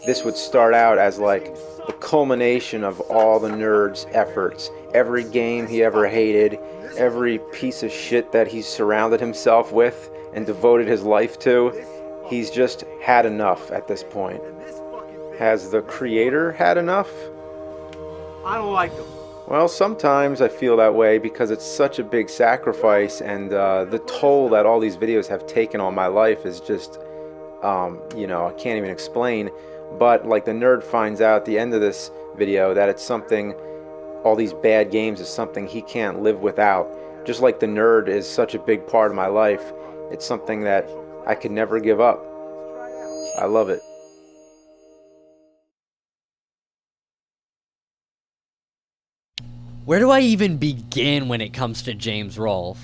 this would start out as like the culmination of all the nerd's efforts. Every game he ever hated, every piece of shit that he's surrounded himself with and devoted his life to, he's just had enough at this point. Has the creator had enough? I don't like them. Well, sometimes I feel that way because it's such a big sacrifice, and the toll that all these videos have taken on my life is just, I can't even explain. But like the nerd finds out at the end of this video that it's something, all these bad games is something he can't live without. Just like the nerd is such a big part of my life, it's something that I could never give up. I love it. Where do I even begin when it comes to James Rolfe?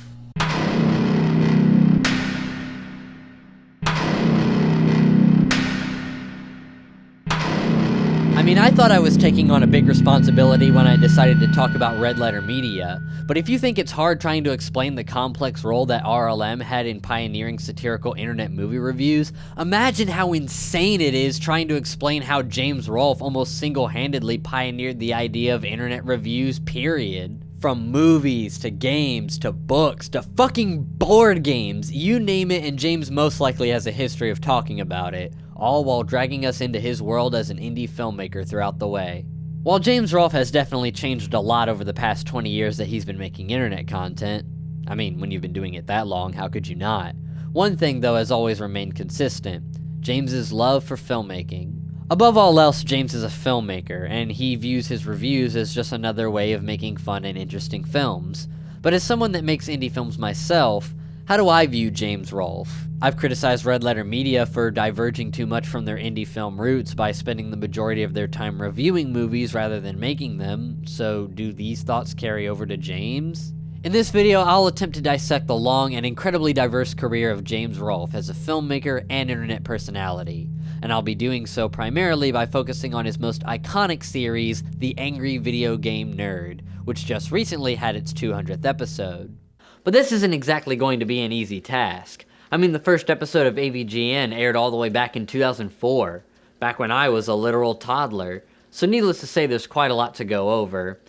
I mean, I thought I was taking on a big responsibility when I decided to talk about Red Letter Media, but if you think it's hard trying to explain the complex role that RLM had in pioneering satirical internet movie reviews, imagine how insane it is trying to explain how James Rolfe almost single-handedly pioneered the idea of internet reviews, period. From movies, to games, to books, to fucking board games, you name it, and James most likely has a history of talking about it, all while dragging us into his world as an indie filmmaker throughout the way. While James Rolfe has definitely changed a lot over the past 20 years that he's been making internet content, I mean, when you've been doing it that long, how could you not? One thing, though, has always remained consistent: James's love for filmmaking. Above all else, James is a filmmaker, and he views his reviews as just another way of making fun and interesting films. But as someone that makes indie films myself, how do I view James Rolfe? I've criticized Red Letter Media for diverging too much from their indie film roots by spending the majority of their time reviewing movies rather than making them, so do these thoughts carry over to James? In this video, I'll attempt to dissect the long and incredibly diverse career of James Rolfe as a filmmaker and internet personality, and I'll be doing so primarily by focusing on his most iconic series, The Angry Video Game Nerd, which just recently had its 200th episode. But this isn't exactly going to be an easy task. I mean, the first episode of AVGN aired all the way back in 2004, back when I was a literal toddler, so needless to say there's quite a lot to go over.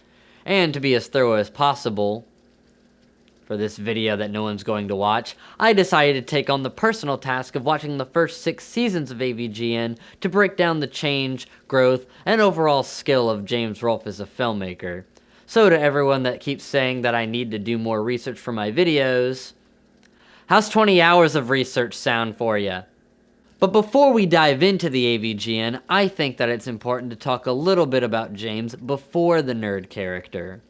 And to be as thorough as possible, for this video that no one's going to watch, I decided to take on the personal task of watching the first 6 seasons of AVGN to break down the change, growth, and overall skill of James Rolfe as a filmmaker. So to everyone that keeps saying that I need to do more research for my videos, how's 20 hours of research sound for ya? But before we dive into the AVGN, I think that it's important to talk a little bit about James before the nerd character.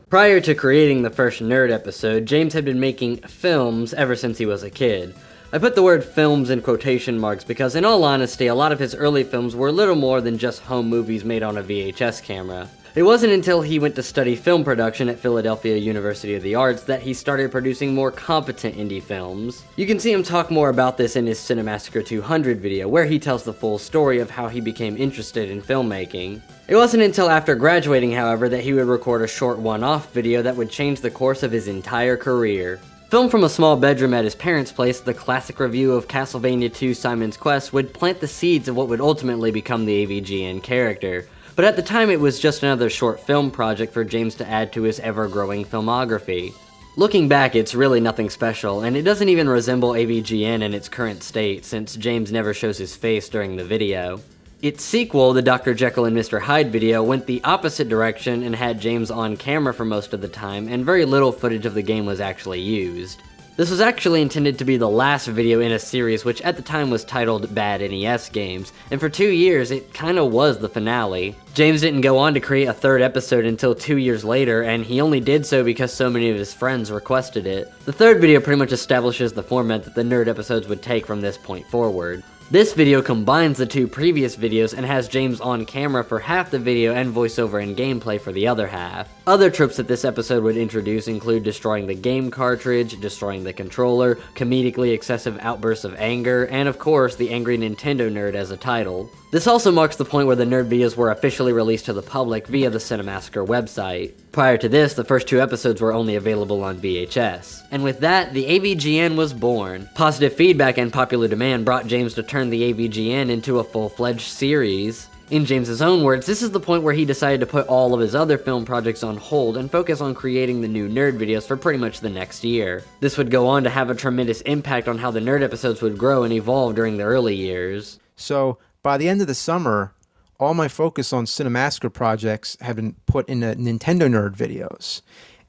Prior to creating the first nerd episode, James had been making films ever since he was a kid. I put the word films in quotation marks because, in all honesty, a lot of his early films were little more than just home movies made on a VHS camera. It wasn't until he went to study film production at Philadelphia University of the Arts that he started producing more competent indie films. You can see him talk more about this in his Cinemassacre 200 video, where he tells the full story of how he became interested in filmmaking. It wasn't until after graduating, however, that he would record a short one-off video that would change the course of his entire career. Filmed from a small bedroom at his parents' place, the classic review of Castlevania II: Simon's Quest would plant the seeds of what would ultimately become the AVGN character. But at the time, it was just another short film project for James to add to his ever-growing filmography. Looking back, it's really nothing special, and it doesn't even resemble AVGN in its current state, since James never shows his face during the video. Its sequel, the Dr. Jekyll and Mr. Hyde video, went the opposite direction and had James on camera for most of the time, and very little footage of the game was actually used. This was actually intended to be the last video in a series which at the time was titled Bad NES Games, and for 2 years it kinda was the finale. James didn't go on to create a third episode until 2 years later, and he only did so because so many of his friends requested it. The third video pretty much establishes the format that the nerd episodes would take from this point forward. This video combines the two previous videos and has James on camera for half the video and voiceover and gameplay for the other half. Other tropes that this episode would introduce include destroying the game cartridge, destroying the controller, comedically excessive outbursts of anger, and of course, the angry Nintendo nerd as a title. This also marks the point where the nerd videos were officially released to the public via the Cinemassacre website. Prior to this, the first 2 episodes were only available on VHS. And with that, the AVGN was born. Positive feedback and popular demand brought James to turn the AVGN into a full-fledged series. In James's own words, this is the point where he decided to put all of his other film projects on hold and focus on creating the new nerd videos for pretty much the next year. This would go on to have a tremendous impact on how the nerd episodes would grow and evolve during the early years. So, by the end of the summer, all my focus on Cinemassacre projects have been put into Nintendo nerd videos.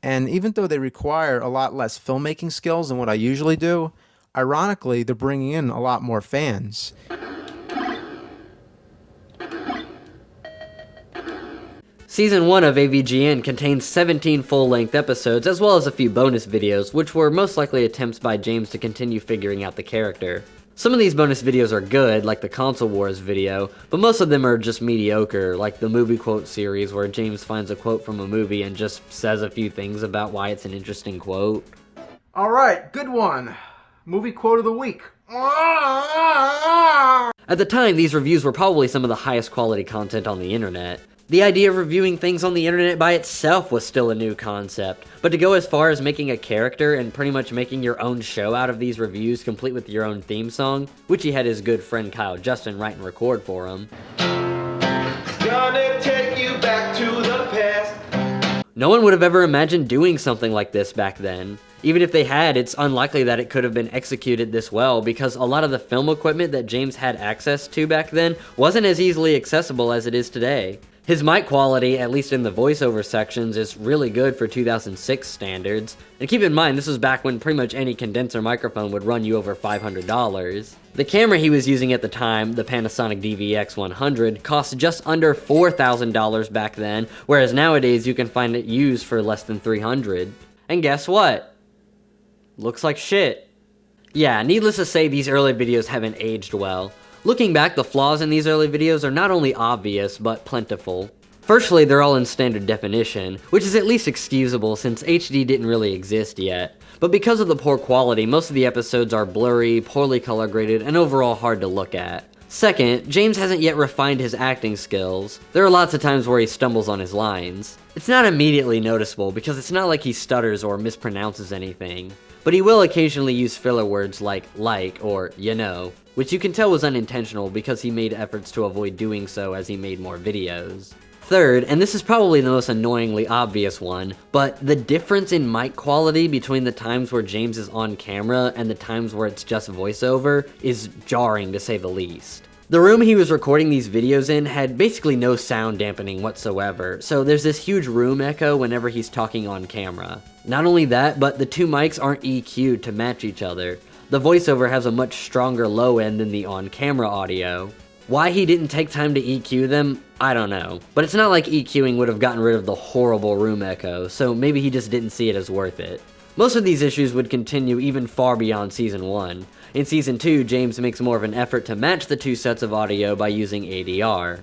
And even though they require a lot less filmmaking skills than what I usually do, ironically, they're bringing in a lot more fans. Season 1 of AVGN contains 17 full-length episodes, as well as a few bonus videos, which were most likely attempts by James to continue figuring out the character. Some of these bonus videos are good, like the Console Wars video, but most of them are just mediocre, like the movie quote series where James finds a quote from a movie and just says a few things about why it's an interesting quote. Alright, good one. Movie quote of the week. At the time, these reviews were probably some of the highest quality content on the internet. The idea of reviewing things on the internet by itself was still a new concept, but to go as far as making a character and pretty much making your own show out of these reviews complete with your own theme song, which he had his good friend Kyle Justin write and record for him. Gonna take you back to the past. No one would have ever imagined doing something like this back then. Even if they had, it's unlikely that it could have been executed this well because a lot of the film equipment that James had access to back then wasn't as easily accessible as it is today. His mic quality, at least in the voiceover sections, is really good for 2006 standards. And keep in mind, this was back when pretty much any condenser microphone would run you over $500. The camera he was using at the time, the Panasonic DVX100, cost just under $4,000 back then, whereas nowadays you can find it used for less than $300. And guess what? Looks like shit. Yeah, needless to say, these early videos haven't aged well. Looking back, the flaws in these early videos are not only obvious, but plentiful. Firstly, they're all in standard definition, which is at least excusable since HD didn't really exist yet. But because of the poor quality, most of the episodes are blurry, poorly color graded, and overall hard to look at. Second, James hasn't yet refined his acting skills. There are lots of times where he stumbles on his lines. It's not immediately noticeable because it's not like he stutters or mispronounces anything. But he will occasionally use filler words like or you know, which you can tell was unintentional because he made efforts to avoid doing so as he made more videos. Third, and this is probably the most annoyingly obvious one, but the difference in mic quality between the times where James is on camera and the times where it's just voiceover is jarring to say the least. The room he was recording these videos in had basically no sound dampening whatsoever, so there's this huge room echo whenever he's talking on camera. Not only that, but the two mics aren't EQ'd to match each other. The voiceover has a much stronger low end than the on-camera audio. Why he didn't take time to EQ them, I don't know. But it's not like EQing would have gotten rid of the horrible room echo, so maybe he just didn't see it as worth it. Most of these issues would continue even far beyond Season 1. In Season 2, James makes more of an effort to match the two sets of audio by using ADR.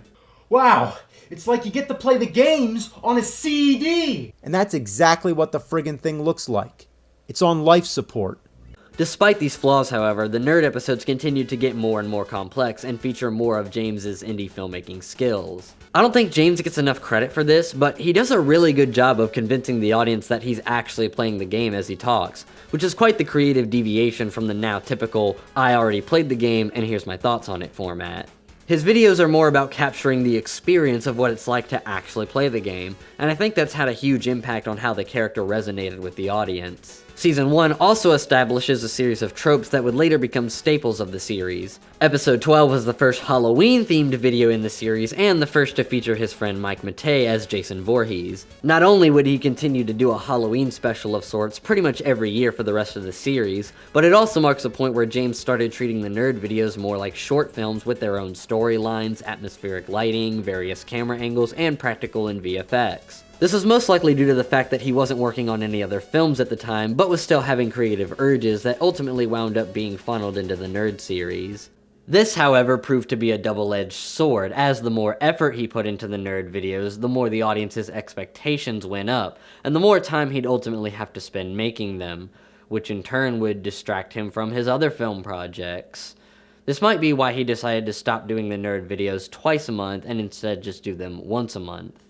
Wow, it's like you get to play the games on a CD! And that's exactly what the friggin' thing looks like. It's on life support. Despite these flaws, however, the nerd episodes continue to get more and more complex and feature more of James's indie filmmaking skills. I don't think James gets enough credit for this, but he does a really good job of convincing the audience that he's actually playing the game as he talks, which is quite the creative deviation from the now typical, I already played the game and here's my thoughts on it format. His videos are more about capturing the experience of what it's like to actually play the game, and I think that's had a huge impact on how the character resonated with the audience. Season 1 also establishes a series of tropes that would later become staples of the series. Episode 12 was the first Halloween-themed video in the series, and the first to feature his friend Mike Matei as Jason Voorhees. Not only would he continue to do a Halloween special of sorts pretty much every year for the rest of the series, but it also marks a point where James started treating the nerd videos more like short films with their own storylines, atmospheric lighting, various camera angles, and practical and VFX. This was most likely due to the fact that he wasn't working on any other films at the time, but was still having creative urges that ultimately wound up being funneled into the nerd series. This, however, proved to be a double-edged sword, as the more effort he put into the nerd videos, the more the audience's expectations went up, and the more time he'd ultimately have to spend making them, which in turn would distract him from his other film projects. This might be why he decided to stop doing the nerd videos twice a month and instead just do them once a month.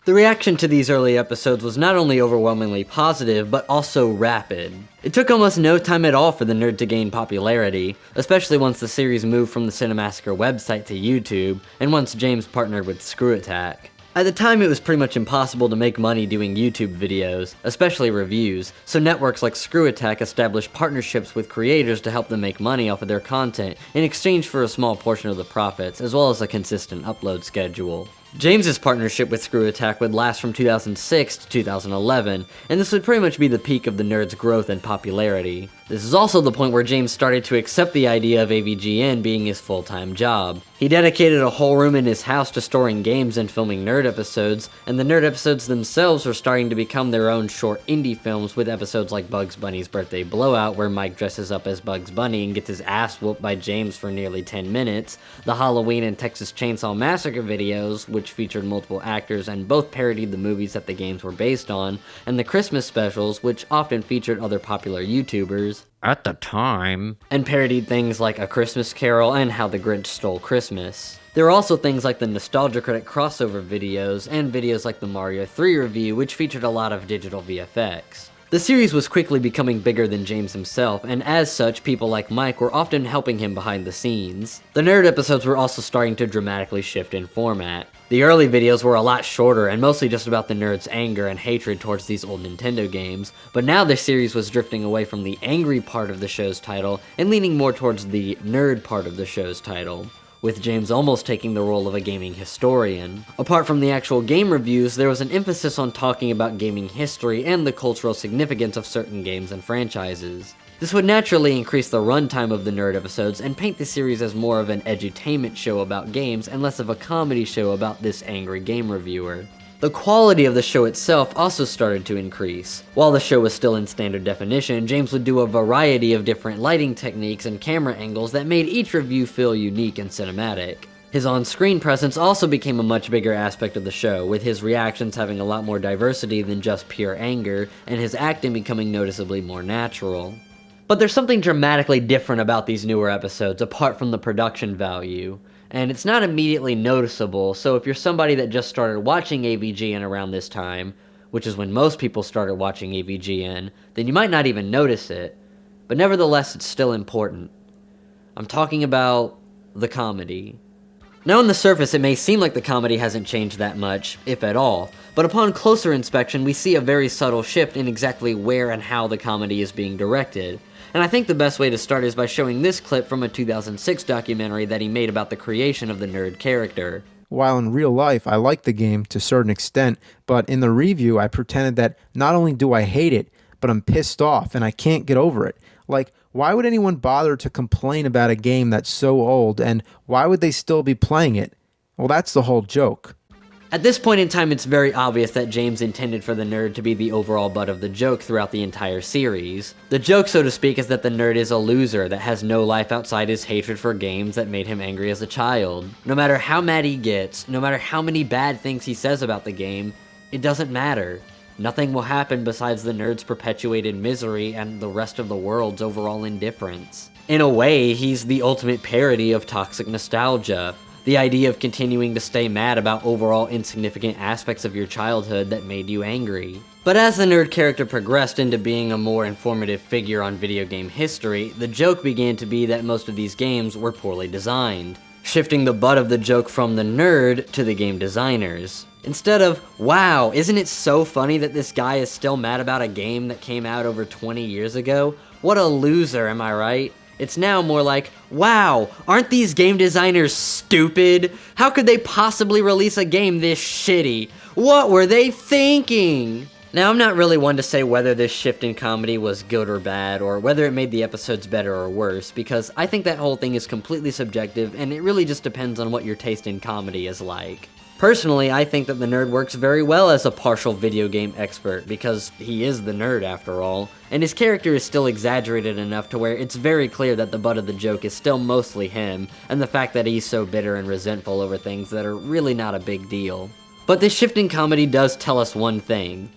The reaction to these early episodes was not only overwhelmingly positive, but also rapid. It took almost no time at all for the nerd to gain popularity, especially once the series moved from the Cinemassacre website to YouTube, and once James partnered with Screw Attack. At the time, it was pretty much impossible to make money doing YouTube videos, especially reviews, so networks like Screw Attack established partnerships with creators to help them make money off of their content in exchange for a small portion of the profits, as well as a consistent upload schedule. James's partnership with Screw Attack would last from 2006 to 2011, and this would pretty much be the peak of the nerd's growth and popularity. This is also the point where James started to accept the idea of AVGN being his full-time job. He dedicated a whole room in his house to storing games and filming nerd episodes, and the nerd episodes themselves were starting to become their own short indie films, with episodes like Bugs Bunny's Birthday Blowout, where Mike dresses up as Bugs Bunny and gets his ass whooped by James for nearly 10 minutes, the Halloween and Texas Chainsaw Massacre videos, which featured multiple actors and both parodied the movies that the games were based on, and the Christmas specials, which often featured other popular YouTubers at the time, and parodied things like A Christmas Carol and How the Grinch Stole Christmas. There were also things like the Nostalgia Critic crossover videos, and videos like the Mario 3 review, which featured a lot of digital VFX. The series was quickly becoming bigger than James himself, and as such, people like Mike were often helping him behind the scenes. The nerd episodes were also starting to dramatically shift in format. The early videos were a lot shorter and mostly just about the nerds' anger and hatred towards these old Nintendo games, but now the series was drifting away from the angry part of the show's title and leaning more towards the nerd part of the show's title, with James almost taking the role of a gaming historian. Apart from the actual game reviews, there was an emphasis on talking about gaming history and the cultural significance of certain games and franchises. This would naturally increase the runtime of the nerd episodes and paint the series as more of an edutainment show about games and less of a comedy show about this angry game reviewer. The quality of the show itself also started to increase. While the show was still in standard definition, James would do a variety of different lighting techniques and camera angles that made each review feel unique and cinematic. His on-screen presence also became a much bigger aspect of the show, with his reactions having a lot more diversity than just pure anger, and his acting becoming noticeably more natural. But there's something dramatically different about these newer episodes, apart from the production value. And it's not immediately noticeable, so if you're somebody that just started watching AVGN around this time, which is when most people started watching AVGN, then you might not even notice it. But nevertheless, it's still important. I'm talking about the comedy. Now on the surface, it may seem like the comedy hasn't changed that much, if at all, but upon closer inspection, we see a very subtle shift in exactly where and how the comedy is being directed. And I think the best way to start is by showing this clip from a 2006 documentary that he made about the creation of the nerd character. While in real life I like the game to a certain extent, but in the review I pretended that not only do I hate it, but I'm pissed off and I can't get over it. Like, why would anyone bother to complain about a game that's so old, and why would they still be playing it? Well, that's the whole joke. At this point in time, it's very obvious that James intended for the nerd to be the overall butt of the joke throughout the entire series. The joke, so to speak, is that the nerd is a loser that has no life outside his hatred for games that made him angry as a child. No matter how mad he gets, no matter how many bad things he says about the game, it doesn't matter. Nothing will happen besides the nerd's perpetuated misery and the rest of the world's overall indifference. In a way, he's the ultimate parody of toxic nostalgia. The idea of continuing to stay mad about overall insignificant aspects of your childhood that made you angry. But as the nerd character progressed into being a more informative figure on video game history, the joke began to be that most of these games were poorly designed, shifting the butt of the joke from the nerd to the game designers. Instead of, wow, isn't it so funny that this guy is still mad about a game that came out over 20 years ago? What a loser, am I right? It's now more like, wow, aren't these game designers stupid? How could they possibly release a game this shitty? What were they thinking? Now, I'm not really one to say whether this shift in comedy was good or bad, or whether it made the episodes better or worse, because I think that whole thing is completely subjective, and it really just depends on what your taste in comedy is like. Personally, I think that the nerd works very well as a partial video game expert, because he is the nerd after all, and his character is still exaggerated enough to where it's very clear that the butt of the joke is still mostly him, and the fact that he's so bitter and resentful over things that are really not a big deal. But this shift in comedy does tell us one thing.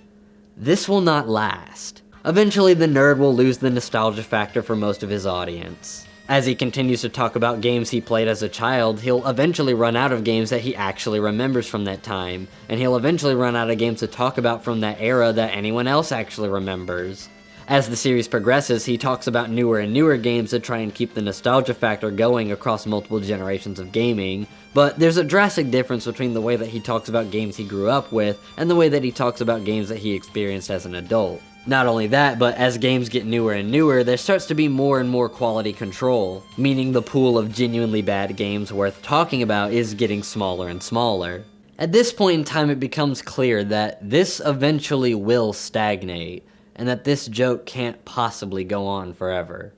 This will not last. Eventually, the nerd will lose the nostalgia factor for most of his audience. As he continues to talk about games he played as a child, he'll eventually run out of games that he actually remembers from that time, and he'll eventually run out of games to talk about from that era that anyone else actually remembers. As the series progresses, he talks about newer and newer games to try and keep the nostalgia factor going across multiple generations of gaming, but there's a drastic difference between the way that he talks about games he grew up with and the way that he talks about games that he experienced as an adult. Not only that, but as games get newer and newer, there starts to be more and more quality control, meaning the pool of genuinely bad games worth talking about is getting smaller and smaller. At this point in time, it becomes clear that this eventually will stagnate, and that this joke can't possibly go on forever.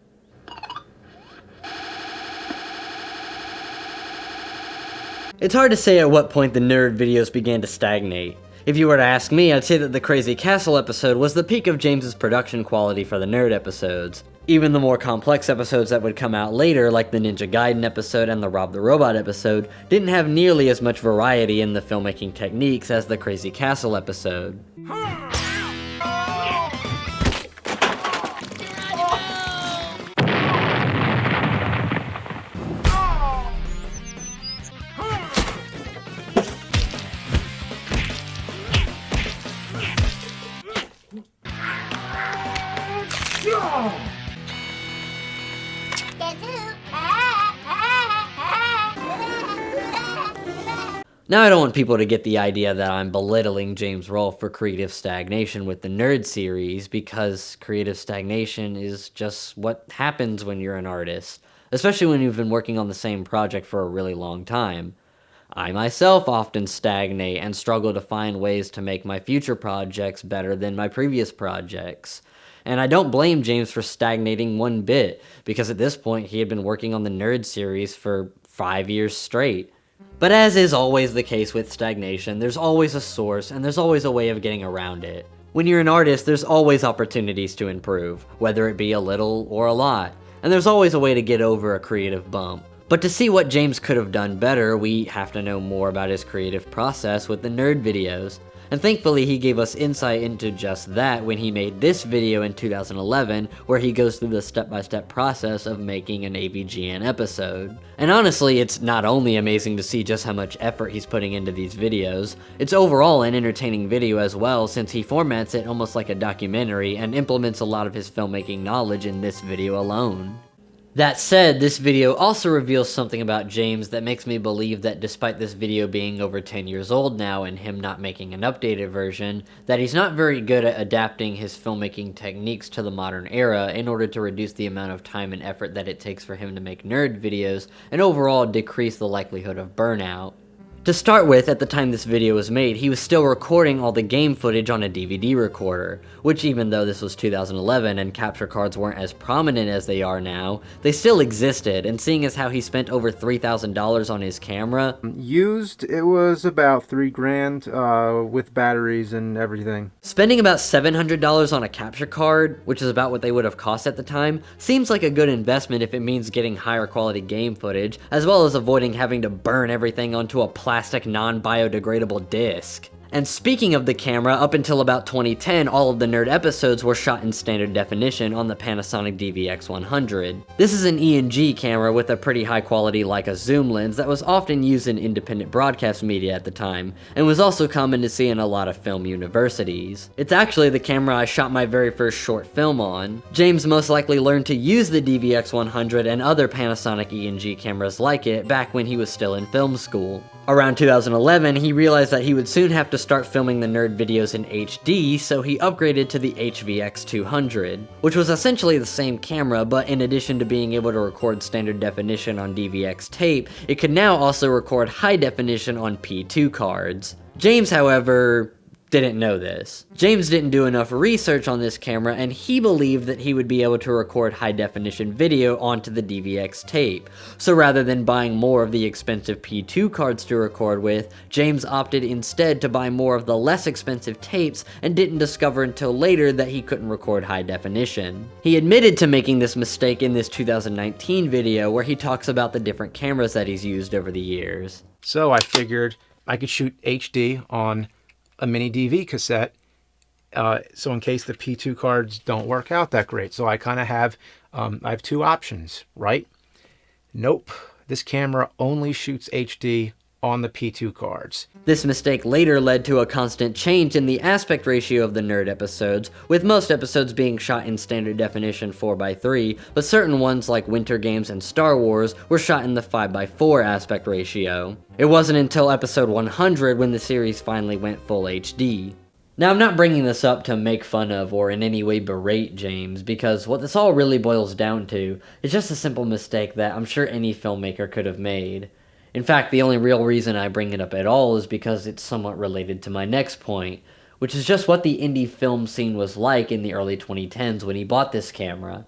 It's hard to say at what point the nerd videos began to stagnate. If you were to ask me, I'd say that the Crazy Castle episode was the peak of James's production quality for the nerd episodes. Even the more complex episodes that would come out later, like the Ninja Gaiden episode and the Rob the Robot episode, didn't have nearly as much variety in the filmmaking techniques as the Crazy Castle episode. Now, I don't want people to get the idea that I'm belittling James Rolfe for creative stagnation with the Nerd series, because creative stagnation is just what happens when you're an artist, especially when you've been working on the same project for a really long time. I myself often stagnate and struggle to find ways to make my future projects better than my previous projects. And I don't blame James for stagnating one bit, because at this point he had been working on the Nerd series for 5 years straight. But as is always the case with stagnation, there's always a source and there's always a way of getting around it. When you're an artist, there's always opportunities to improve, whether it be a little or a lot, and there's always a way to get over a creative bump. But to see what James could have done better, we have to know more about his creative process with the nerd videos. And thankfully he gave us insight into just that when he made this video in 2011, where he goes through the step-by-step process of making an AVGN episode. And honestly, it's not only amazing to see just how much effort he's putting into these videos, it's overall an entertaining video as well, since he formats it almost like a documentary and implements a lot of his filmmaking knowledge in this video alone. That said, this video also reveals something about James that makes me believe that despite this video being over 10 years old now and him not making an updated version, that he's not very good at adapting his filmmaking techniques to the modern era in order to reduce the amount of time and effort that it takes for him to make nerd videos and overall decrease the likelihood of burnout. To start with, at the time this video was made, he was still recording all the game footage on a DVD recorder, which even though this was 2011 and capture cards weren't as prominent as they are now, they still existed, and seeing as how he spent over $3,000 on his camera... Used, it was about $3,000 with batteries and everything. Spending about $700 on a capture card, which is about what they would have cost at the time, seems like a good investment if it means getting higher quality game footage, as well as avoiding having to burn everything onto a plastic non-biodegradable disc. And speaking of the camera, up until about 2010, all of the nerd episodes were shot in standard definition on the Panasonic DVX100. This is an E&G camera with a pretty high quality Leica zoom lens that was often used in independent broadcast media at the time, and was also common to see in a lot of film universities. It's actually the camera I shot my very first short film on. James most likely learned to use the DVX100 and other Panasonic E&G cameras like it back when he was still in film school. Around 2011, he realized that he would soon have to start filming the nerd videos in HD, so he upgraded to the HVX200, which was essentially the same camera, but in addition to being able to record standard definition on DVX tape, it could now also record high definition on P2 cards. James, however, didn't know this. James didn't do enough research on this camera, and he believed that he would be able to record high-definition video onto the DVX tape. So rather than buying more of the expensive P2 cards to record with, James opted instead to buy more of the less expensive tapes and didn't discover until later that he couldn't record high definition. He admitted to making this mistake in this 2019 video where he talks about the different cameras that he's used over the years. So I figured I could shoot HD on a mini DV cassette, so in case the P2 cards don't work out that great. So I kind of have, I have two options, right? Nope, this camera only shoots HD on the P2 cards. This mistake later led to a constant change in the aspect ratio of the Nerd episodes, with most episodes being shot in standard definition 4:3, but certain ones like Winter Games and Star Wars were shot in the 5:4 aspect ratio. It wasn't until episode 100 when the series finally went full HD. Now, I'm not bringing this up to make fun of or in any way berate James, because what this all really boils down to is just a simple mistake that I'm sure any filmmaker could have made. In fact, the only real reason I bring it up at all is because it's somewhat related to my next point, which is just what the indie film scene was like in the early 2010s when he bought this camera.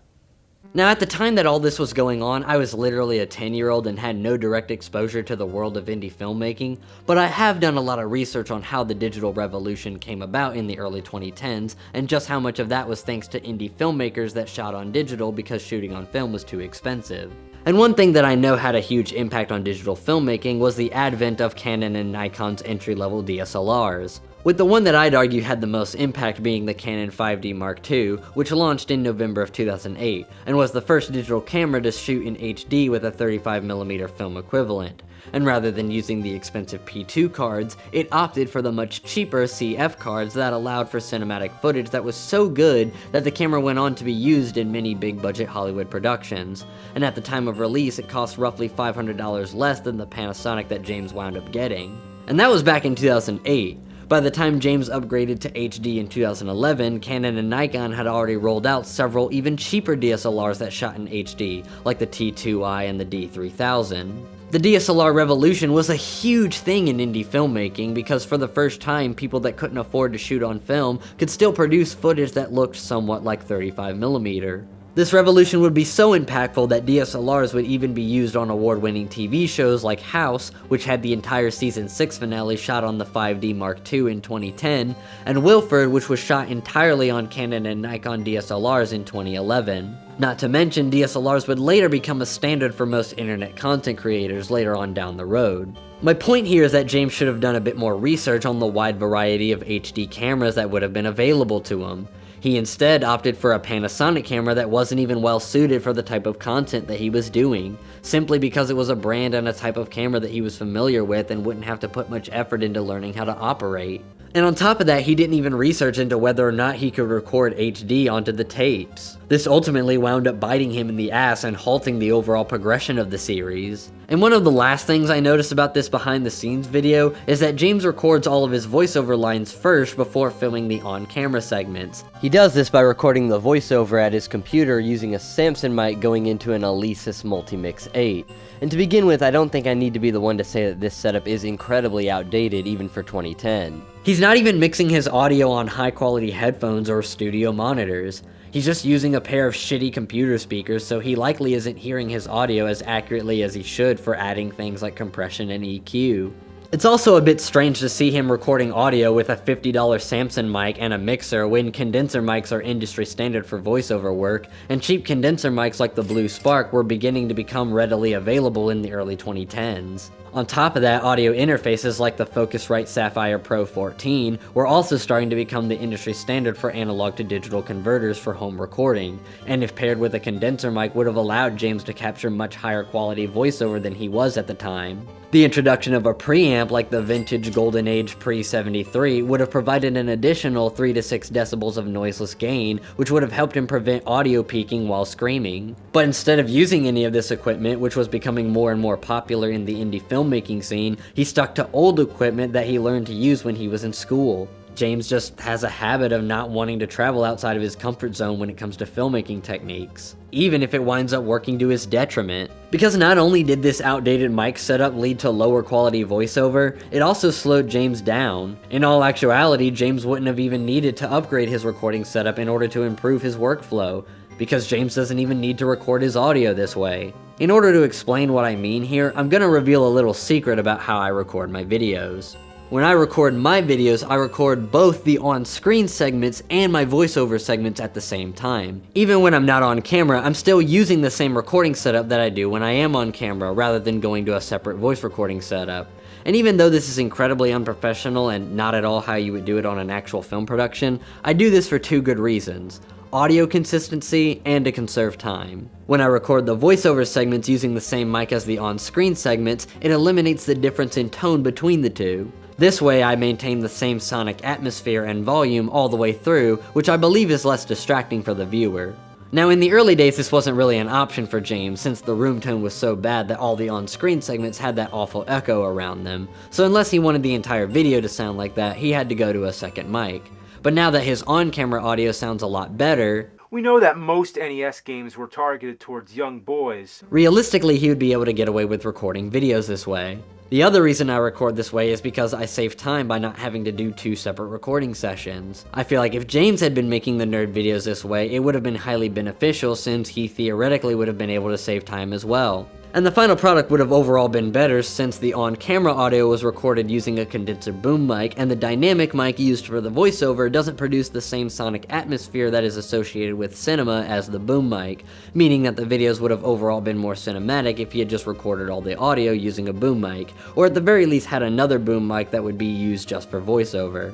Now, at the time that all this was going on, I was literally a 10-year-old and had no direct exposure to the world of indie filmmaking, but I have done a lot of research on how the digital revolution came about in the early 2010s, and just how much of that was thanks to indie filmmakers that shot on digital because shooting on film was too expensive. And one thing that I know had a huge impact on digital filmmaking was the advent of Canon and Nikon's entry-level DSLRs, with the one that I'd argue had the most impact being the Canon 5D Mark II, which launched in November of 2008, and was the first digital camera to shoot in HD with a 35mm film equivalent. And rather than using the expensive P2 cards, it opted for the much cheaper CF cards that allowed for cinematic footage that was so good that the camera went on to be used in many big-budget Hollywood productions. And at the time of release, it cost roughly $500 less than the Panasonic that James wound up getting. And that was back in 2008. By the time James upgraded to HD in 2011, Canon and Nikon had already rolled out several even cheaper DSLRs that shot in HD, like the T2i and the D3000. The DSLR revolution was a huge thing in indie filmmaking because for the first time, people that couldn't afford to shoot on film could still produce footage that looked somewhat like 35mm. This revolution would be so impactful that DSLRs would even be used on award-winning TV shows like House, which had the entire season 6 finale shot on the 5D Mark II in 2010, and Wilford, which was shot entirely on Canon and Nikon DSLRs in 2011. Not to mention, DSLRs would later become a standard for most internet content creators later on down the road. My point here is that James should have done a bit more research on the wide variety of HD cameras that would have been available to him. He instead opted for a Panasonic camera that wasn't even well suited for the type of content that he was doing, simply because it was a brand and a type of camera that he was familiar with and wouldn't have to put much effort into learning how to operate. And on top of that, he didn't even research into whether or not he could record HD onto the tapes. This ultimately wound up biting him in the ass and halting the overall progression of the series. And one of the last things I noticed about this behind the scenes video is that James records all of his voiceover lines first before filming the on-camera segments. He does this by recording the voiceover at his computer using a Samson mic going into an Alesis Multimix 8. And to begin with, I don't think I need to be the one to say that this setup is incredibly outdated even for 2010. He's not even mixing his audio on high-quality headphones or studio monitors. He's just using a pair of shitty computer speakers, so he likely isn't hearing his audio as accurately as he should for adding things like compression and EQ. It's also a bit strange to see him recording audio with a $50 Samson mic and a mixer when condenser mics are industry standard for voiceover work, and cheap condenser mics like the Blue Spark were beginning to become readily available in the early 2010s. On top of that, audio interfaces like the Focusrite Sapphire Pro 14 were also starting to become the industry standard for analog to digital converters for home recording, and if paired with a condenser mic would have allowed James to capture much higher quality voiceover than he was at the time. The introduction of a preamp like the vintage Golden Age Pre-73 would have provided an additional 3 to 6 decibels of noiseless gain, which would have helped him prevent audio peaking while screaming. But instead of using any of this equipment, which was becoming more and more popular in the indie filmmaking scene, he stuck to old equipment that he learned to use when he was in school. James just has a habit of not wanting to travel outside of his comfort zone when it comes to filmmaking techniques, even if it winds up working to his detriment. Because not only did this outdated mic setup lead to lower quality voiceover, it also slowed James down. In all actuality, James wouldn't have even needed to upgrade his recording setup in order to improve his workflow, because James doesn't even need to record his audio this way. In order to explain what I mean here, I'm gonna reveal a little secret about how I record my videos. When I record my videos, I record both the on-screen segments and my voiceover segments at the same time. Even when I'm not on camera, I'm still using the same recording setup that I do when I am on camera, rather than going to a separate voice recording setup. And even though this is incredibly unprofessional and not at all how you would do it on an actual film production, I do this for two good reasons: audio consistency and to conserve time. When I record the voiceover segments using the same mic as the on-screen segments, it eliminates the difference in tone between the two. This way I maintain the same sonic atmosphere and volume all the way through, which I believe is less distracting for the viewer. Now in the early days this wasn't really an option for James, since the room tone was so bad that all the on-screen segments had that awful echo around them, so unless he wanted the entire video to sound like that, he had to go to a second mic. But now that his on-camera audio sounds a lot better, We know that most NES games were targeted towards young boys. realistically he would be able to get away with recording videos this way. The other reason I record this way is because I save time by not having to do two separate recording sessions. I feel like if James had been making the nerd videos this way, it would have been highly beneficial, since he theoretically would have been able to save time as well. And the final product would have overall been better, since the on-camera audio was recorded using a condenser boom mic, and the dynamic mic used for the voiceover doesn't produce the same sonic atmosphere that is associated with cinema as the boom mic, meaning that the videos would have overall been more cinematic if he had just recorded all the audio using a boom mic, or at the very least had another boom mic that would be used just for voiceover.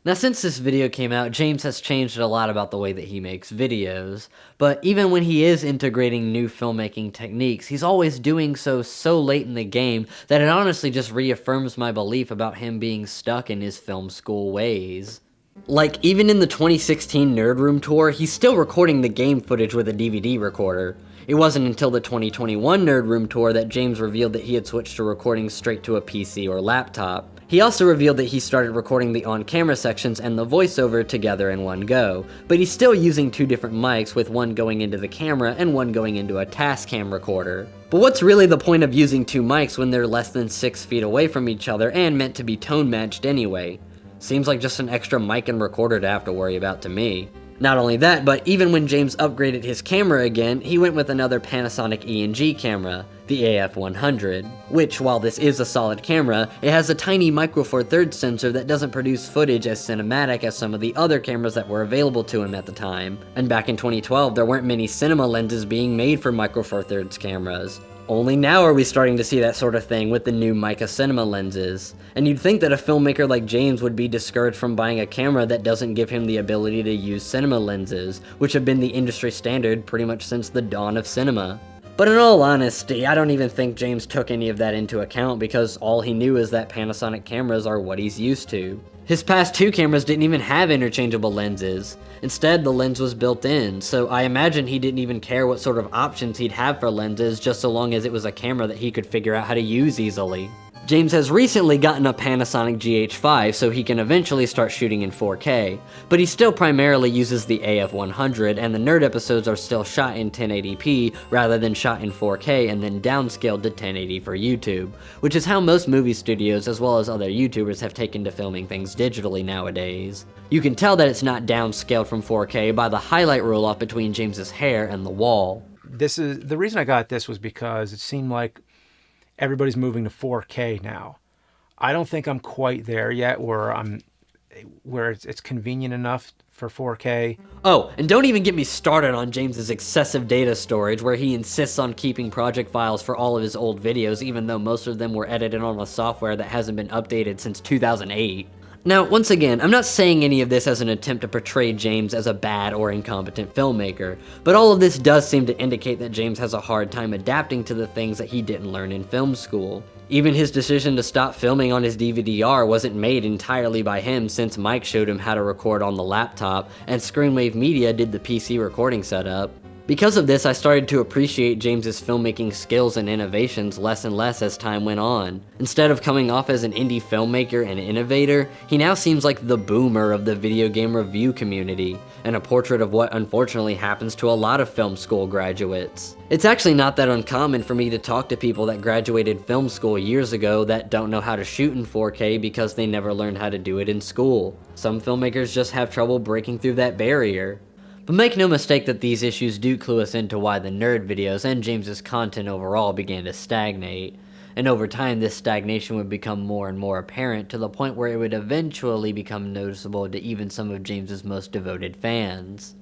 Now since this video came out, James has changed a lot about the way that he makes videos, but even when he is integrating new filmmaking techniques, he's always doing so late in the game that it honestly just reaffirms my belief about him being stuck in his film school ways. Like, even in the 2016 Nerd Room tour, he's still recording the game footage with a DVD recorder. It wasn't until the 2021 Nerd Room tour that James revealed that he had switched to recording straight to a PC or laptop. He also revealed that he started recording the on-camera sections and the voiceover together in one go, but he's still using two different mics, with one going into the camera and one going into a Tascam recorder. But what's really the point of using two mics when they're less than 6 feet away from each other and meant to be tone matched anyway? Seems like just an extra mic and recorder to have to worry about to me. Not only that, but even when James upgraded his camera again, he went with another Panasonic E&G camera, the AF100, which, while this is a solid camera, it has a tiny Micro Four Thirds sensor that doesn't produce footage as cinematic as some of the other cameras that were available to him at the time. And back in 2012, there weren't many cinema lenses being made for Micro Four Thirds cameras. Only now are we starting to see that sort of thing with the new Mica cinema lenses. And you'd think that a filmmaker like James would be discouraged from buying a camera that doesn't give him the ability to use cinema lenses, which have been the industry standard pretty much since the dawn of cinema. But in all honesty, I don't even think James took any of that into account, because all he knew is that Panasonic cameras are what he's used to. His past two cameras didn't even have interchangeable lenses. Instead, the lens was built in, so I imagine he didn't even care what sort of options he'd have for lenses, just so long as it was a camera that he could figure out how to use easily. James has recently gotten a Panasonic GH5 so he can eventually start shooting in 4K, but he still primarily uses the AF100, and the nerd episodes are still shot in 1080p rather than shot in 4K and then downscaled to 1080 for YouTube, which is how most movie studios as well as other YouTubers have taken to filming things digitally nowadays. You can tell that it's not downscaled from 4K by the highlight roll-off between James's hair and the wall. This is the reason I got this was because it seemed like everybody's moving to 4K now. I don't think I'm quite there yet where it's convenient enough for 4K. Oh, and don't even get me started on James's excessive data storage, where he insists on keeping project files for all of his old videos, even though most of them were edited on a software that hasn't been updated since 2008. Now, once again, I'm not saying any of this as an attempt to portray James as a bad or incompetent filmmaker, but all of this does seem to indicate that James has a hard time adapting to the things that he didn't learn in film school. Even his decision to stop filming on his DVD-R wasn't made entirely by him, since Mike showed him how to record on the laptop, and Screenwave Media did the PC recording setup. Because of this, I started to appreciate James's filmmaking skills and innovations less and less as time went on. Instead of coming off as an indie filmmaker and innovator, he now seems like the boomer of the video game review community, and a portrait of what unfortunately happens to a lot of film school graduates. It's actually not that uncommon for me to talk to people that graduated film school years ago that don't know how to shoot in 4K because they never learned how to do it in school. Some filmmakers just have trouble breaking through that barrier. But make no mistake that these issues do clue us into why the nerd videos and James's content overall began to stagnate. And over time, this stagnation would become more and more apparent to the point where it would eventually become noticeable to even some of James's most devoted fans.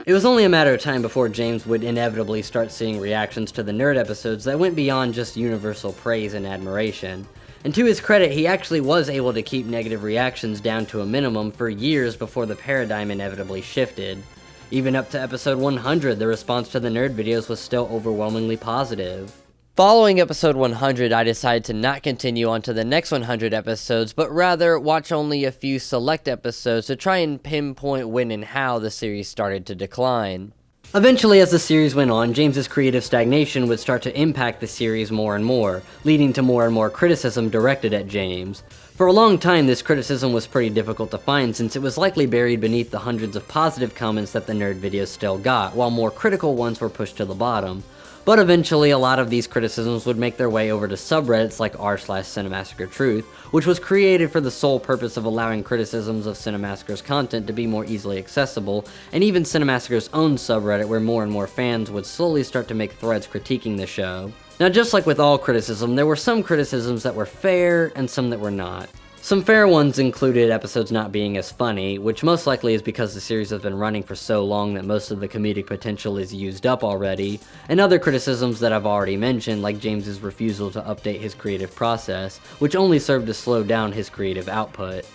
It was only a matter of time before James would inevitably start seeing reactions to the nerd episodes that went beyond just universal praise and admiration. And to his credit, he actually was able to keep negative reactions down to a minimum for years before the paradigm inevitably shifted. Even up to episode 100, the response to the nerd videos was still overwhelmingly positive. Following episode 100, I decided to not continue on to the next 100 episodes, but rather watch only a few select episodes to try and pinpoint when and how the series started to decline. Eventually, as the series went on, James's creative stagnation would start to impact the series more and more, leading to more and more criticism directed at James. For a long time, this criticism was pretty difficult to find since it was likely buried beneath the hundreds of positive comments that the nerd videos still got, while more critical ones were pushed to the bottom. But eventually, a lot of these criticisms would make their way over to subreddits like r/Cinemassacre Truth, which was created for the sole purpose of allowing criticisms of Cinemassacre's content to be more easily accessible, and even Cinemassacre's own subreddit where more and more fans would slowly start to make threads critiquing the show. Now, just like with all criticism, there were some criticisms that were fair and some that were not. Some fair ones included episodes not being as funny, which most likely is because the series has been running for so long that most of the comedic potential is used up already, and other criticisms that I've already mentioned, like James's refusal to update his creative process, which only served to slow down his creative output.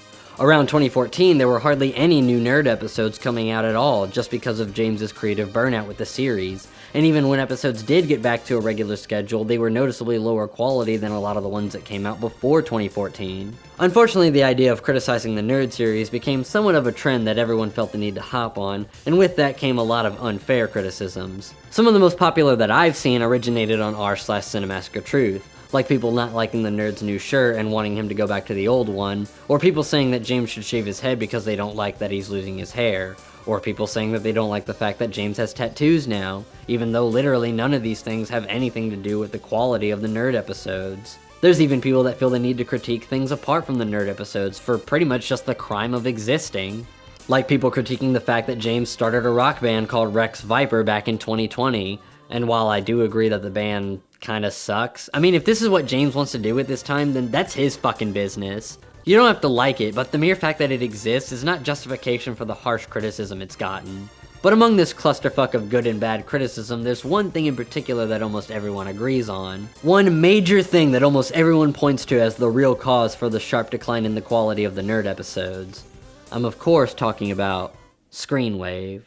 Around 2014, there were hardly any new nerd episodes coming out at all, just because of James's creative burnout with the series. And even when episodes did get back to a regular schedule, they were noticeably lower quality than a lot of the ones that came out before 2014. Unfortunately, the idea of criticizing the nerd series became somewhat of a trend that everyone felt the need to hop on, and with that came a lot of unfair criticisms. Some of the most popular that I've seen originated on r/Cinemassacre Truth, like people not liking the nerd's new shirt and wanting him to go back to the old one, or people saying that James should shave his head because they don't like that he's losing his hair, or people saying that they don't like the fact that James has tattoos now, even though literally none of these things have anything to do with the quality of the nerd episodes. There's even people that feel the need to critique things apart from the nerd episodes for pretty much just the crime of existing. Like people critiquing the fact that James started a rock band called Rex Viper back in 2020, and while I do agree that the band kinda sucks, I mean, if this is what James wants to do at this time, then that's his fucking business. You don't have to like it, but the mere fact that it exists is not justification for the harsh criticism it's gotten. But among this clusterfuck of good and bad criticism, there's one thing in particular that almost everyone agrees on. One major thing that almost everyone points to as the real cause for the sharp decline in the quality of the nerd episodes. I'm of course talking about Screenwave.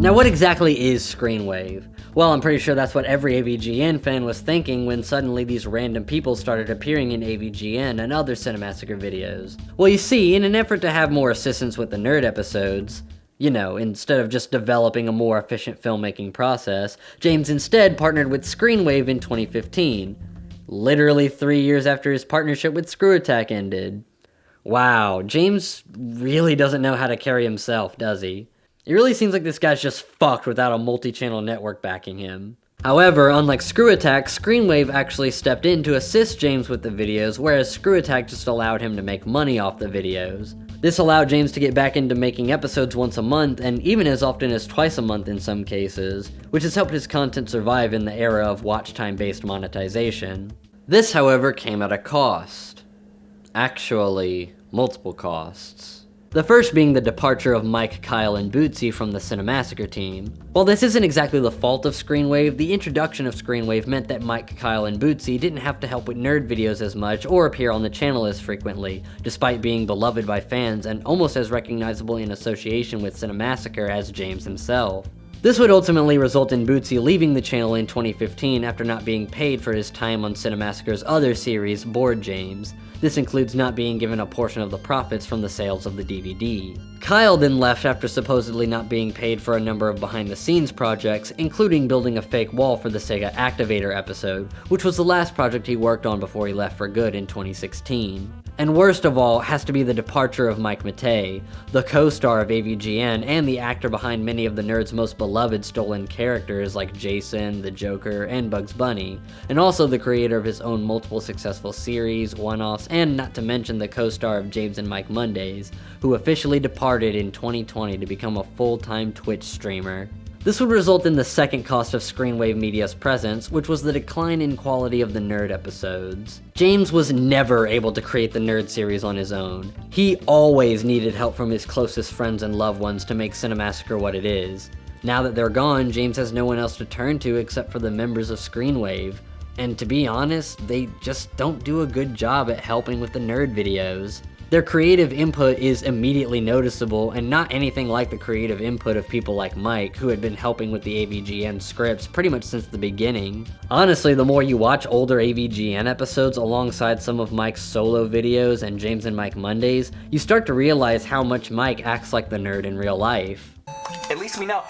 Now, what exactly is Screenwave? Well, I'm pretty sure that's what every AVGN fan was thinking when suddenly these random people started appearing in AVGN and other Cinemassacre videos. Well, you see, in an effort to have more assistance with the nerd episodes, you know, instead of just developing a more efficient filmmaking process, James instead partnered with Screenwave in 2015. Literally 3 years after his partnership with Screw Attack ended. Wow, James really doesn't know how to carry himself, does he? It really seems like this guy's just fucked without a multi-channel network backing him. However, unlike Screw Attack, Screenwave actually stepped in to assist James with the videos, whereas Screw Attack just allowed him to make money off the videos. This allowed James to get back into making episodes once a month, and even as often as twice a month in some cases, which has helped his content survive in the era of watch time-based monetization. This, however, came at a cost. Actually, multiple costs. The first being the departure of Mike, Kyle, and Bootsy from the Cinemassacre team. While this isn't exactly the fault of Screenwave, the introduction of Screenwave meant that Mike, Kyle, and Bootsy didn't have to help with nerd videos as much or appear on the channel as frequently, despite being beloved by fans and almost as recognizable in association with Cinemassacre as James himself. This would ultimately result in Bootsy leaving the channel in 2015 after not being paid for his time on Cinemassacre's other series, Board James. This includes not being given a portion of the profits from the sales of the DVD. Kyle then left after supposedly not being paid for a number of behind-the-scenes projects, including building a fake wall for the Sega Activator episode, which was the last project he worked on before he left for good in 2016. And worst of all has to be the departure of Mike Matei, the co-star of AVGN and the actor behind many of the nerd's most beloved stolen characters like Jason, the Joker, and Bugs Bunny, and also the creator of his own multiple successful series, one-offs, and not to mention the co-star of James and Mike Mondays, who officially departed in 2020 to become a full-time Twitch streamer. This would result in the second cost of Screenwave Media's presence, which was the decline in quality of the Nerd episodes. James was never able to create the Nerd series on his own. He always needed help from his closest friends and loved ones to make Cinemassacre what it is. Now that they're gone, James has no one else to turn to except for the members of Screenwave. And to be honest, they just don't do a good job at helping with the Nerd videos. Their creative input is immediately noticeable and not anything like the creative input of people like Mike, who had been helping with the AVGN scripts pretty much since the beginning. Honestly, the more you watch older AVGN episodes alongside some of Mike's solo videos and James and Mike Mondays, you start to realize how much Mike acts like the nerd in real life. At least we know.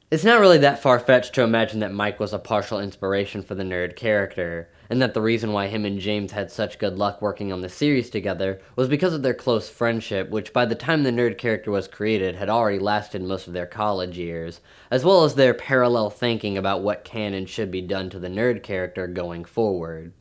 It's not really that far-fetched to imagine that Mike was a partial inspiration for the nerd character, and that the reason why him and James had such good luck working on the series together was because of their close friendship, which by the time the nerd character was created had already lasted most of their college years, as well as their parallel thinking about what can and should be done to the nerd character going forward.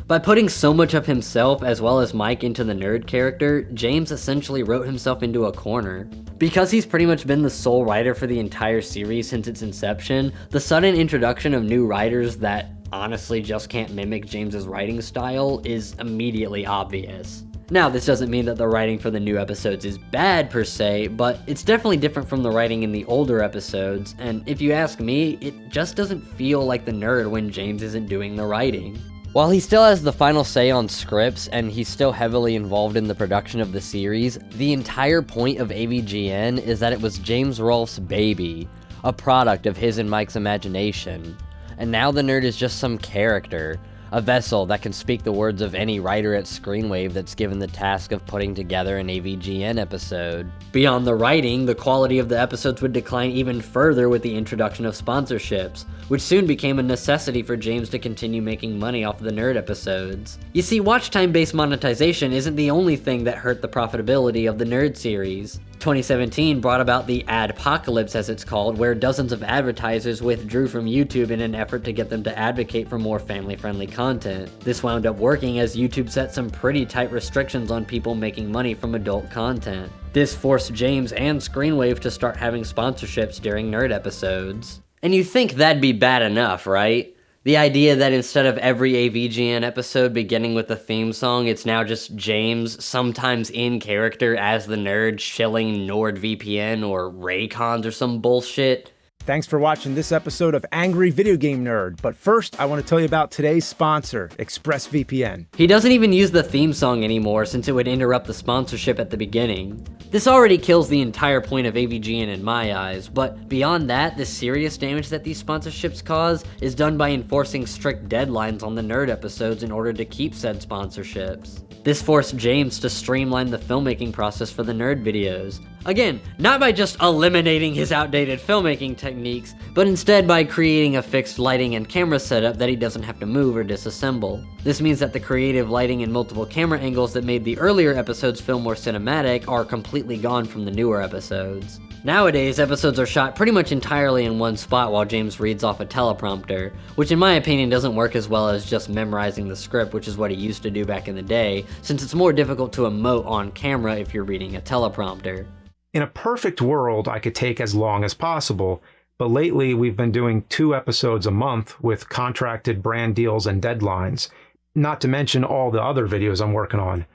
By putting so much of himself as well as Mike into the nerd character, James essentially wrote himself into a corner. Because he's pretty much been the sole writer for the entire series since its inception, the sudden introduction of new writers that honestly just can't mimic James's writing style is immediately obvious. Now, this doesn't mean that the writing for the new episodes is bad per se, but it's definitely different from the writing in the older episodes, and if you ask me, it just doesn't feel like the nerd when James isn't doing the writing. While he still has the final say on scripts, and he's still heavily involved in the production of the series, the entire point of AVGN is that it was James Rolfe's baby, a product of his and Mike's imagination. And now the nerd is just some character, a vessel that can speak the words of any writer at Screenwave that's given the task of putting together an AVGN episode. Beyond the writing, the quality of the episodes would decline even further with the introduction of sponsorships, which soon became a necessity for James to continue making money off of the nerd episodes. You see, watch time-based monetization isn't the only thing that hurt the profitability of the nerd series. 2017 brought about the adpocalypse, as it's called, where dozens of advertisers withdrew from YouTube in an effort to get them to advocate for more family-friendly content. This wound up working as YouTube set some pretty tight restrictions on people making money from adult content. This forced James and Screenwave to start having sponsorships during nerd episodes. And you think that'd be bad enough, right? The idea that instead of every AVGN episode beginning with a theme song, it's now just James, sometimes in character as the nerd, shilling NordVPN or Raycons or some bullshit. Thanks for watching this episode of Angry Video Game Nerd, but first I want to tell you about today's sponsor, ExpressVPN. He doesn't even use the theme song anymore since it would interrupt the sponsorship at the beginning. This already kills the entire point of AVGN in my eyes, but beyond that, the serious damage that these sponsorships cause is done by enforcing strict deadlines on the nerd episodes in order to keep said sponsorships. This forced James to streamline the filmmaking process for the nerd videos. Again, not by just eliminating his outdated filmmaking techniques, but instead by creating a fixed lighting and camera setup that he doesn't have to move or disassemble. This means that the creative lighting and multiple camera angles that made the earlier episodes feel more cinematic are completely gone from the newer episodes. Nowadays, episodes are shot pretty much entirely in one spot while James reads off a teleprompter, which in my opinion doesn't work as well as just memorizing the script, which is what he used to do back in the day, since it's more difficult to emote on camera if you're reading a teleprompter. In a perfect world, I could take as long as possible, but lately we've been doing 2 episodes a month with contracted brand deals and deadlines, not to mention all the other videos I'm working on.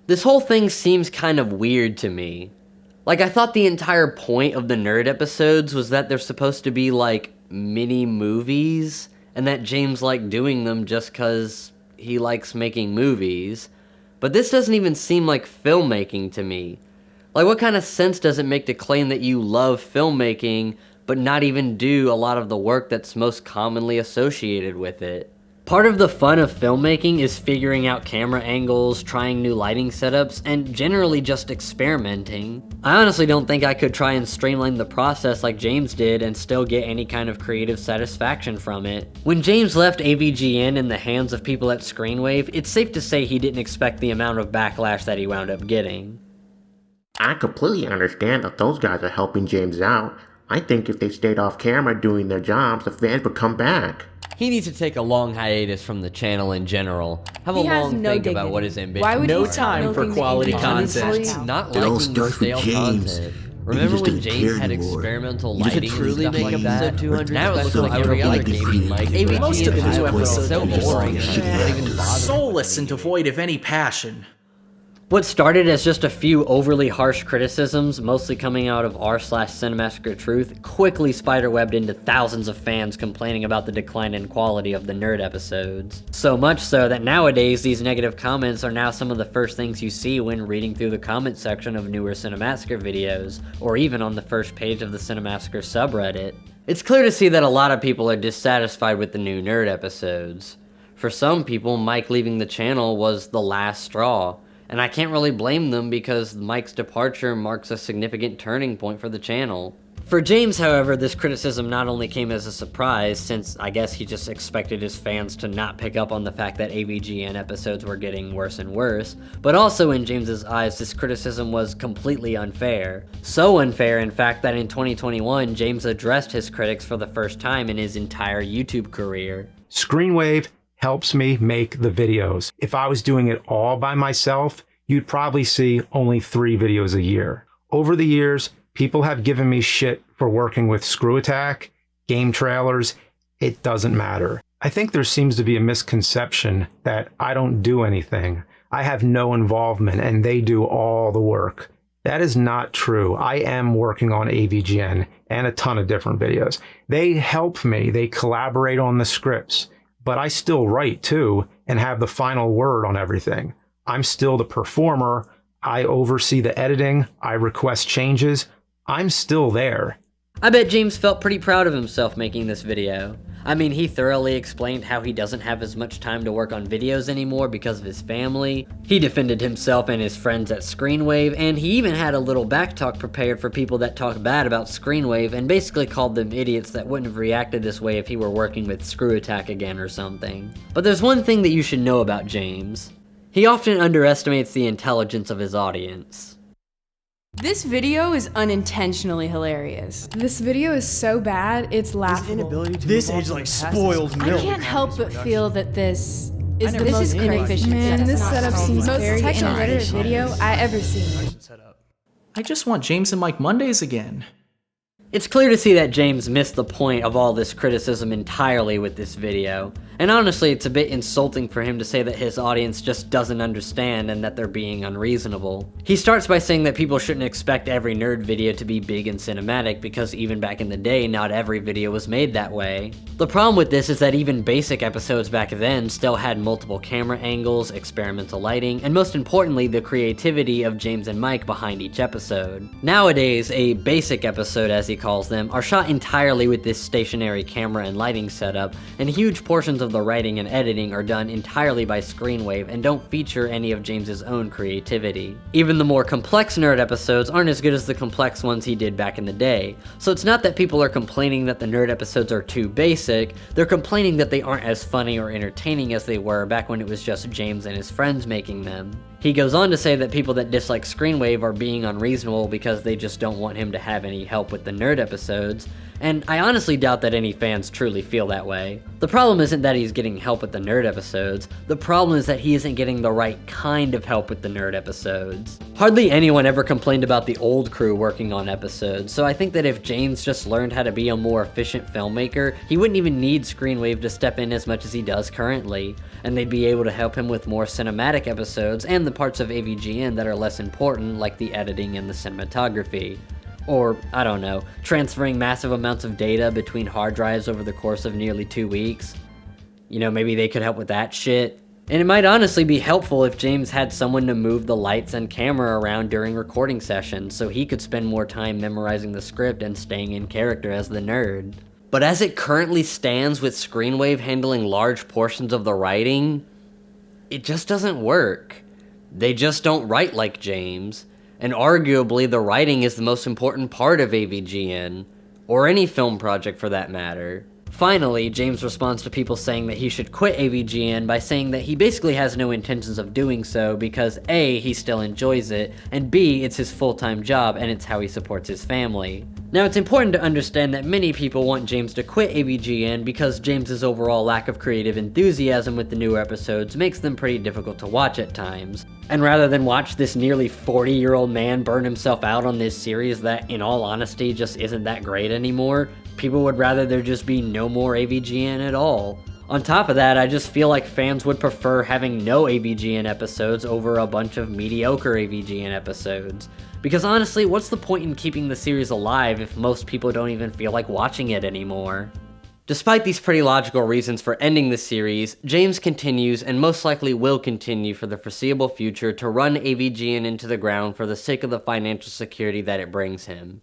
This whole thing seems kind of weird to me. Like, I thought the entire point of the nerd episodes was that they're supposed to be like mini movies, and that James liked doing them just cause he likes making movies. But this doesn't even seem like filmmaking to me. Like, what kind of sense does it make to claim that you love filmmaking, but not even do a lot of the work that's most commonly associated with it? Part of the fun of filmmaking is figuring out camera angles, trying new lighting setups, and generally just experimenting. I honestly don't think I could try and streamline the process like James did and still get any kind of creative satisfaction from it. When James left AVGN in the hands of people at Screenwave, it's safe to say he didn't expect the amount of backlash that he wound up getting. I completely understand that those guys are helping James out. I think if they stayed off camera doing their jobs, the fans would come back. He needs to take a long hiatus from the channel in general. Have a long think about what his ambition is. Why would No he stop time for milking the quality game? content. Honestly, Not It all liking the starts with stale James. content. He Remember just when didn't James care had anymore. experimental You could lighting and truly stuff make like episode that? 200 Now it looks special like out of every other like the game free. like AVGN Most of his was episodes so are boring. just Not even bothered. soulless and devoid of any passion. What started as just a few overly harsh criticisms, mostly coming out of r/Cinemassacre Truth, quickly spiderwebbed into thousands of fans complaining about the decline in quality of the nerd episodes. So much so that nowadays these negative comments are now some of the first things you see when reading through the comment section of newer Cinemassacre videos, or even on the first page of the Cinemassacre subreddit. It's clear to see that a lot of people are dissatisfied with the new nerd episodes. For some people, Mike leaving the channel was the last straw. And I can't really blame them because Mike's departure marks a significant turning point for the channel. For James, however, this criticism not only came as a surprise, since I guess he just expected his fans to not pick up on the fact that AVGN episodes were getting worse and worse, but also in James's eyes, this criticism was completely unfair. So unfair, in fact, that in 2021, James addressed his critics for the first time in his entire YouTube career. Screenwave helps me make the videos. If I was doing it all by myself, you'd probably see only 3 videos a year. Over the years, people have given me shit for working with Screw Attack, game trailers. It doesn't matter. I think there seems to be a misconception that I don't do anything. I have no involvement and they do all the work. That is not true. I am working on AVGN and a ton of different videos. They help me. They collaborate on the scripts. But I still write too and have the final word on everything. I'm still the performer. I oversee the editing. I request changes. I'm still there. I bet James felt pretty proud of himself making this video. I mean, he thoroughly explained how he doesn't have as much time to work on videos anymore because of his family. He defended himself and his friends at Screenwave, and he even had a little backtalk prepared for people that talk bad about Screenwave and basically called them idiots that wouldn't have reacted this way if he were working with Screw Attack again or something. But there's one thing that you should know about James. He often underestimates the intelligence of his audience. This video is unintentionally hilarious. This video is so bad, it's laughable. This is like spoiled I milk. can't help but feel that this is the most inefficient. Man, this setup. setup seems Most very technical. inaccurate video I ever seen. I just want James and Mike Mondays again. It's clear to see that James missed the point of all this criticism entirely with this video. And honestly, it's a bit insulting for him to say that his audience just doesn't understand and that they're being unreasonable. He starts by saying that people shouldn't expect every nerd video to be big and cinematic because even back in the day, not every video was made that way. The problem with this is that even basic episodes back then still had multiple camera angles, experimental lighting, and most importantly, the creativity of James and Mike behind each episode. Nowadays, a basic episode, as he calls them, are shot entirely with this stationary camera and lighting setup, and huge portions of the writing and editing are done entirely by Screenwave and don't feature any of James's own creativity. Even the more complex nerd episodes aren't as good as the complex ones he did back in the day, so it's not that people are complaining that the nerd episodes are too basic, they're complaining that they aren't as funny or entertaining as they were back when it was just James and his friends making them. He goes on to say that people that dislike Screenwave are being unreasonable because they just don't want him to have any help with the nerd episodes, and I honestly doubt that any fans truly feel that way. The problem isn't that he's getting help with the nerd episodes, the problem is that he isn't getting the right kind of help with the nerd episodes. Hardly anyone ever complained about the old crew working on episodes, so I think that if James just learned how to be a more efficient filmmaker, he wouldn't even need Screenwave to step in as much as he does currently, and they'd be able to help him with more cinematic episodes and the parts of AVGN that are less important, like the editing and the cinematography. Or, I don't know, transferring massive amounts of data between hard drives over the course of nearly 2 weeks. You know, maybe they could help with that shit. And it might honestly be helpful if James had someone to move the lights and camera around during recording sessions so he could spend more time memorizing the script and staying in character as the nerd. But as it currently stands with Screenwave handling large portions of the writing, it just doesn't work. They just don't write like James, and arguably the writing is the most important part of AVGN, or any film project for that matter. Finally, James responds to people saying that he should quit AVGN by saying that he basically has no intentions of doing so because A, he still enjoys it, and B, it's his full-time job and it's how he supports his family. Now, it's important to understand that many people want James to quit AVGN because James's overall lack of creative enthusiasm with the newer episodes makes them pretty difficult to watch at times. And rather than watch this nearly 40-year-old man burn himself out on this series that, in all honesty, just isn't that great anymore, people would rather there just be no more AVGN at all. On top of that, I just feel like fans would prefer having no AVGN episodes over a bunch of mediocre AVGN episodes. Because honestly, what's the point in keeping the series alive if most people don't even feel like watching it anymore? Despite these pretty logical reasons for ending the series, James continues and most likely will continue for the foreseeable future to run AVGN into the ground for the sake of the financial security that it brings him.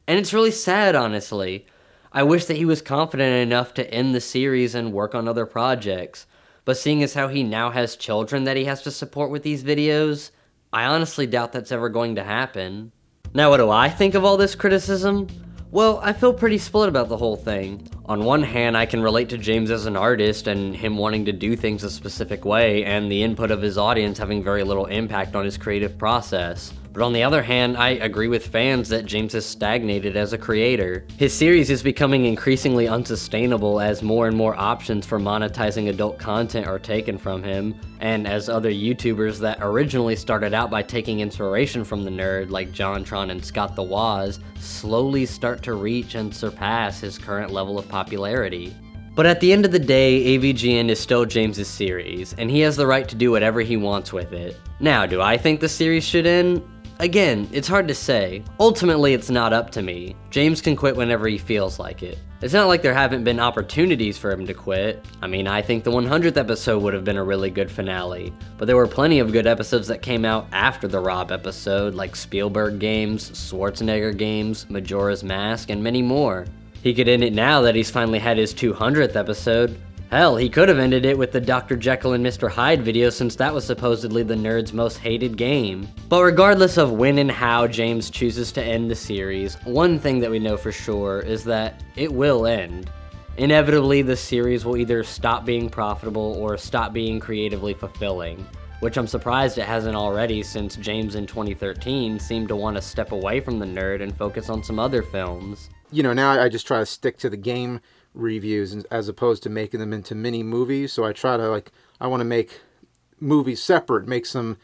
And it's really sad, honestly. I wish that he was confident enough to end the series and work on other projects, but seeing as how he now has children that he has to support with these videos, I honestly doubt that's ever going to happen. Now, what do I think of all this criticism? Well, I feel pretty split about the whole thing. On one hand, I can relate to James as an artist and him wanting to do things a specific way and the input of his audience having very little impact on his creative process. But on the other hand, I agree with fans that James has stagnated as a creator. His series is becoming increasingly unsustainable as more and more options for monetizing adult content are taken from him, and as other YouTubers that originally started out by taking inspiration from the nerd, like JonTron and Scott the Woz, slowly start to reach and surpass his current level of popularity. But at the end of the day, AVGN is still James's series, and he has the right to do whatever he wants with it. Now, do I think the series should end? Again, it's hard to say. Ultimately, it's not up to me. James can quit whenever he feels like it. It's not like there haven't been opportunities for him to quit. I mean, I think the 100th episode would have been a really good finale, but there were plenty of good episodes that came out after the Rob episode, like Spielberg Games, Schwarzenegger Games, Majora's Mask, and many more. He could end it now that he's finally had his 200th episode. Hell, he could have ended it with the Dr. Jekyll and Mr. Hyde video since that was supposedly the nerd's most hated game. But regardless of when and how James chooses to end the series, one thing that we know for sure is that it will end. Inevitably, the series will either stop being profitable or stop being creatively fulfilling, which I'm surprised it hasn't already since James in 2013 seemed to want to step away from the nerd and focus on some other films. You know, now I just try to stick to the game reviews as opposed to making them into mini movies. So I try to I want to make movies separate, make some,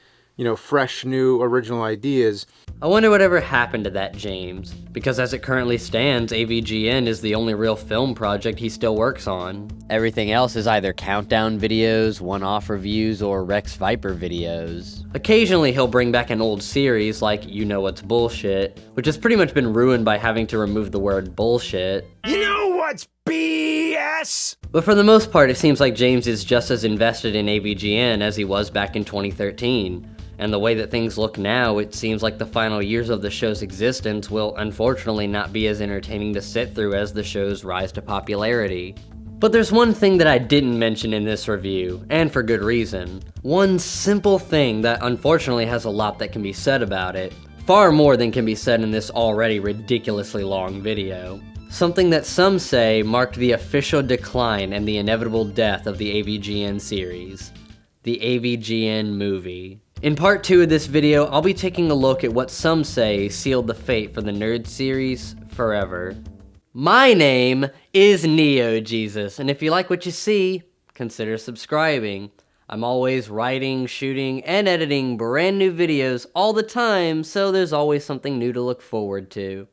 fresh, new, original ideas. I wonder whatever happened to that James, because as it currently stands, AVGN is the only real film project he still works on. Everything else is either countdown videos, one-off reviews, or Rex Viper videos. Occasionally he'll bring back an old series like You Know What's Bullshit, which has pretty much been ruined by having to remove the word bullshit. You know what's BS? But for the most part, it seems like James is just as invested in AVGN as he was back in 2013. And the way that things look now, it seems like the final years of the show's existence will unfortunately not be as entertaining to sit through as the show's rise to popularity. But there's one thing that I didn't mention in this review, and for good reason. One simple thing that unfortunately has a lot that can be said about it. Far more than can be said in this already ridiculously long video. Something that some say marked the official decline and the inevitable death of the AVGN series. The AVGN movie. In part 2 of this video, I'll be taking a look at what some say sealed the fate for the nerd series forever. My name is NeoJesus, and if you like what you see, consider subscribing. I'm always writing, shooting, and editing brand new videos all the time, so there's always something new to look forward to.